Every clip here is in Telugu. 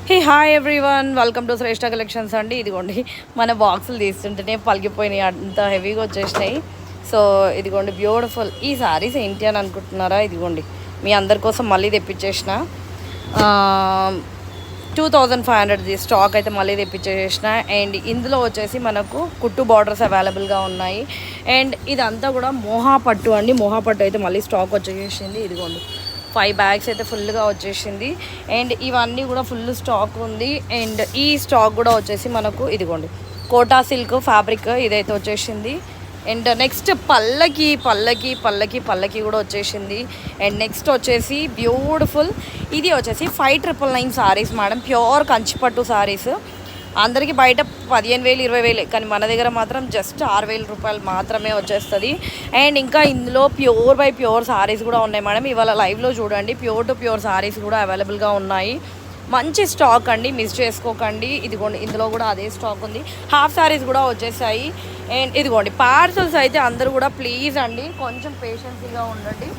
Hey hi everyone, welcome to Shreshtha collections అండి. ఇదిగోండి మన బాక్సులు తీస్తుంటేనే పలిగిపోయినాయి, అంత హెవీగా వచ్చేసినాయి. సో ఇదిగోండి బ్యూటిఫుల్ ఈ సారీస్ ఏంటి అని అనుకుంటున్నారా? ఇదిగోండి మీ అందరి కోసం మళ్ళీ తెప్పించేసిన 2500 స్టాక్ అయితే మళ్ళీ తెప్పించేసిన. అండ్ ఇందులో వచ్చేసి మనకు కుట్టు బార్డర్స్ అవైలబుల్గా ఉన్నాయి. అండ్ ఇదంతా కూడా మోహా పట్టు అండి. మోహా పట్టు అయితే మళ్ళీ స్టాక్ వచ్చేసింది. ఇదిగోండి 5 బ్యాగ్స్ అయితే ఫుల్గా వచ్చేసింది. అండ్ ఇవన్నీ కూడా ఫుల్ స్టాక్ ఉంది. అండ్ ఈ స్టాక్ కూడా వచ్చేసి మనకు ఇదిగోండి కోటా సిల్క్ ఫ్యాబ్రిక్ ఇదైతే వచ్చేసింది. అండ్ నెక్స్ట్ పల్లకి పల్లకి పల్లకి పల్లకి కూడా వచ్చేసింది. అండ్ నెక్స్ట్ వచ్చేసి బ్యూటిఫుల్ ఇది వచ్చేసి 5999 సారీస్ మేడం, ప్యూర్ కంచిపట్టు సారీస్. అందరికీ బయట 15,000 20,000, కానీ మన దగ్గర మాత్రం జస్ట్ 6,000 రూపాయలు మాత్రమే వచ్చేస్తుంది. అండ్ ఇంకా ఇందులో ప్యూర్ బై ప్యూర్ సారీస్ కూడా ఉన్నాయి మేడం. ఇవాళ లైవ్లో చూడండి, ప్యూర్ టు ప్యూర్ సారీస్ కూడా అవైలబుల్గా ఉన్నాయి. మంచి స్టాక్ అండి, మిస్ చేసుకోకండి. ఇదిగోండి ఇందులో కూడా అదే స్టాక్ ఉంది. హాఫ్ సారీస్ కూడా వచ్చేసాయి. అండ్ ఇదిగోండి పార్సల్స్ అయితే అందరూ కూడా ప్లీజ్ అండి కొంచెం పేషెన్సీగా ఉండండి,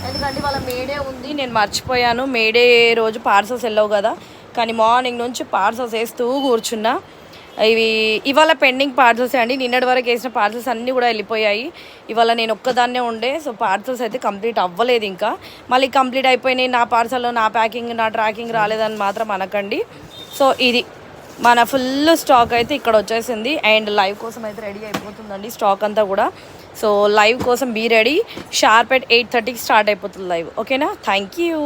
ఎందుకంటే వాళ్ళ మేడే ఉంది. నేను మర్చిపోయాను, మేడే రోజు పార్సల్స్ వెళ్ళవు కదా, కానీ మార్నింగ్ నుంచి పార్సల్స్ వేస్తూ కూర్చున్నా. ఇవాళ పెండింగ్ పార్సల్స్ అండి. నిన్నటి వరకు వేసిన పార్సల్స్ అన్నీ కూడా వెళ్ళిపోయాయి. ఇవాళ నేను ఒక్కదాన్నే ఉండే, సో పార్సల్స్ అయితే కంప్లీట్ అవ్వలేదు. ఇంకా మళ్ళీ కంప్లీట్ అయిపోయినాయి నా పార్సల్లో, నా ప్యాకింగ్ నా ట్రాకింగ్ రాలేదని మాత్రం అనకండి. సో ఇది మన ఫుల్ స్టాక్ అయితే ఇక్కడ వచ్చేసింది. అండ్ లైవ్ కోసం అయితే రెడీ అయిపోతుందండి స్టాక్ అంతా కూడా. సో లైవ్ కోసం బీ రెడీ. షార్ప్ ఎట్ 8:30కి స్టార్ట్ అయిపోతుంది లైవ్. ఓకేనా? Thank you.